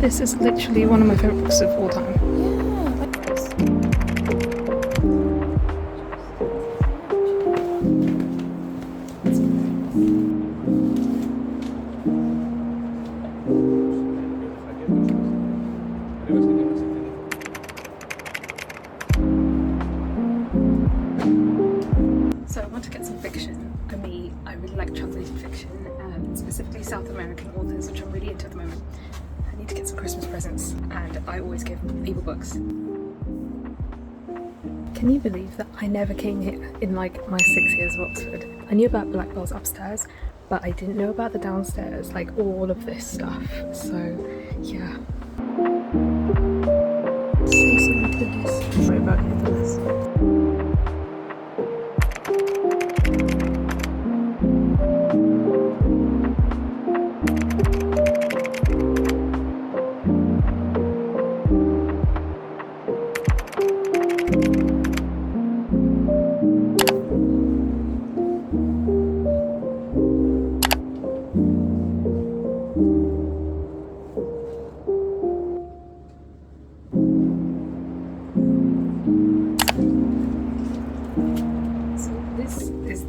This is literally one of my favourite books of all time. So I want to get some fiction. For me, I really like translated fiction, specifically South American authors, which I'm really into at the moment. I need to get some Christmas presents, and I always give people books. Can you believe that I never came here in like my 6 years of Oxford? I knew about Blackwell's upstairs, but I didn't know about the downstairs, like all of this stuff. So yeah. Say something to this. Sorry about this.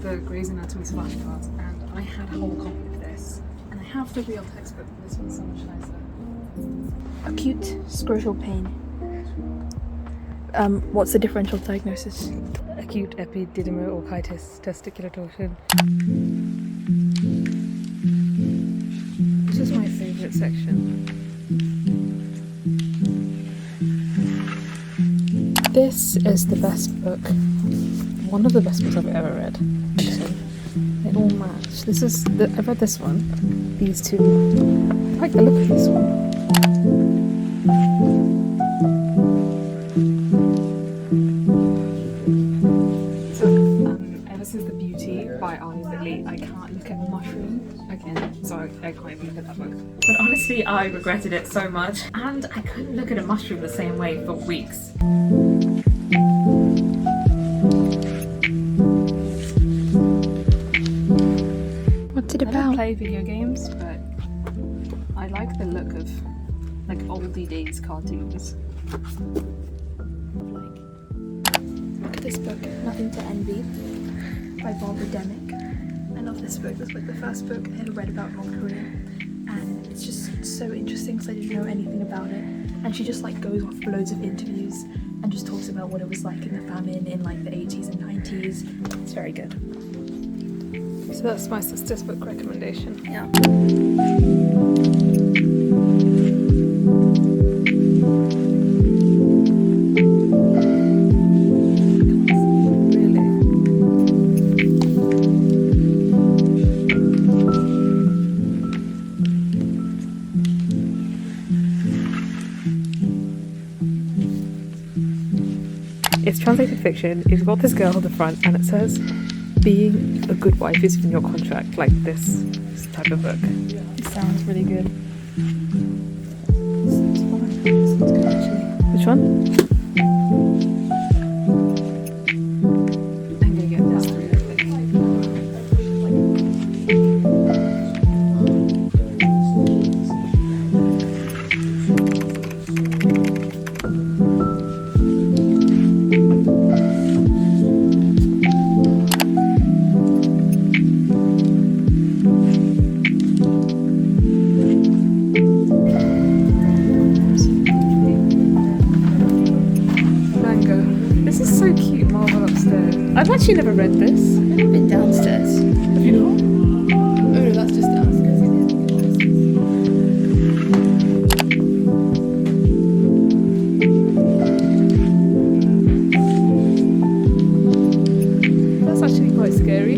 The Grey's Anatomy flashcards, and I had a whole copy of this, and I have the real textbook, but this one's so much nicer. Acute scrotal pain. What's the differential diagnosis? Acute epididymoorchitis, testicular torsion. This is my favourite section. This is the best book. One of the best books I've ever read. They all match. I've read this one. These two. I like the look of this one. So, ever since The Beauty by Arnie Lee, I can't look at a mushroom again. So I can't even look at that book. But honestly, I regretted it so much. And I couldn't look at a mushroom the same way for weeks. What's it I don't about? play video games, but I like the look of like oldie days cartoons. Look at this book, Nothing to Envy, by Barbara Demick. I love this book. This was like the first book I ever read about North Korea, and it's just so interesting because I didn't know anything about it. And she just like goes off loads of interviews and just talks about what it was like in the famine in like the 80s and 90s. It's very good. So that's my sister's book recommendation. Yeah. It's translated fiction. It's got this girl at the front, and it says, "Being a good wife is in your contract," like this type of book. It sounds really good. Which one? I'm gonna get this through. I've actually never read this. I've been downstairs. Have you not? Oh no, that's just downstairs. That's actually quite scary.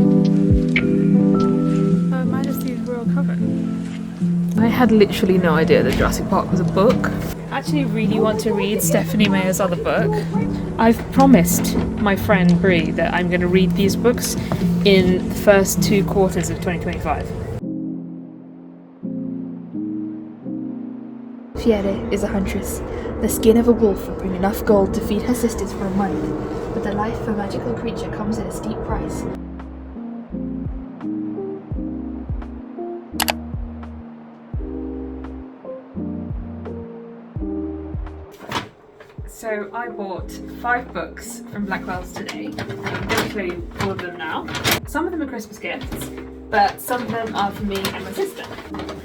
Majesty's Royal Coven. I had literally no idea that Jurassic Park was a book. I actually really want to read Stephanie Meyer's other book. I've promised my friend Brie that I'm going to read these books in the first 2 quarters of 2025. Fiere is a huntress. The skin of a wolf will bring enough gold to feed her sisters for a month, but the life of a magical creature comes at a steep price. So I bought 5 books from Blackwell's today. I'm going to show you all of them now. Some of them are Christmas gifts, but some of them are for me and my sister.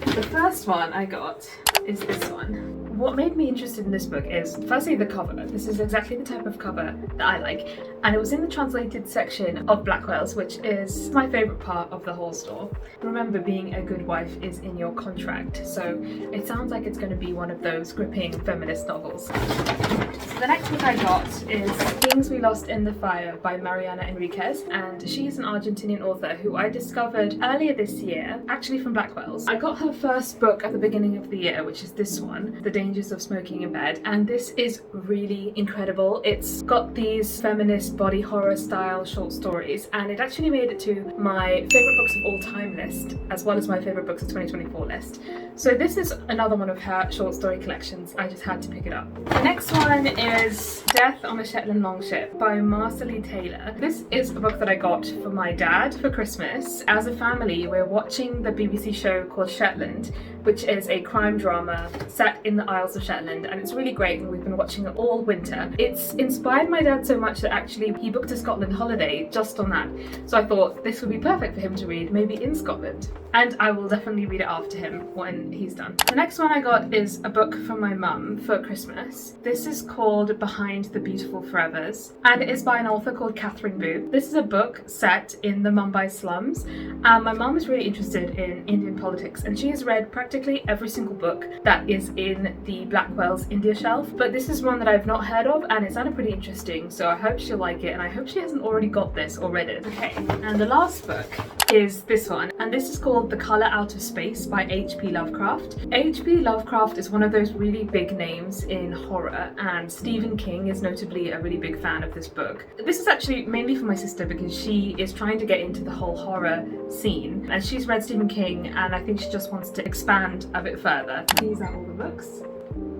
The first one I got is this one. What made me interested in this book is, firstly, the cover. This is exactly the type of cover that I like, and it was in the translated section of Blackwell's, which is my favourite part of the whole store. Remember, being a good wife is in your contract, so it sounds like it's going to be one of those gripping feminist novels. So the next book I got is Things We Lost in the Fire by Mariana Enriquez, and she's an Argentinian author who I discovered earlier this year, actually from Blackwell's. I got her first book at the beginning of the year, which is this one, The Dangers of Smoking in Bed, and this is really incredible. It's got these feminist body horror style short stories, and it actually made it to my favourite books of all time list, as well as my favourite books of 2024 list. So this is another one of her short story collections. I just had to pick it up. The next one is Death on a Shetland Longship by Marcely Taylor. This is a book that I got for my dad for Christmas. As a family, we're watching the BBC show called Shetland, which is a crime drama set in the Isles of Shetland, and it's really great, and we've been watching it all winter. It's inspired my dad so much that actually he booked a Scotland holiday just on that. So I thought this would be perfect for him to read, maybe in Scotland. And I will definitely read it after him when he's done. The next one I got is a book from my mum for Christmas. This is called Behind the Beautiful Forevers, and it is by an author called Catherine Boo. This is a book set in the Mumbai slums, and my mum is really interested in Indian politics, and she has read practically every single book that is in the Blackwell's India shelf, but this is one that I've not heard of, and it sounded pretty interesting, so I hope she'll like it, and I hope she hasn't already got this or read it. Okay, and the last book is this one, and this is called The Colour Out of Space by H.P. Lovecraft. H.P. Lovecraft is one of those really big names in horror, and Stephen King is notably a really big fan of this book. This is actually mainly for my sister because she is trying to get into the whole horror scene, and she's read Stephen King, and I think she just wants to expand a bit further. These are all the books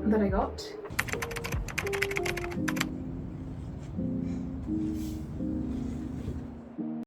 that I got.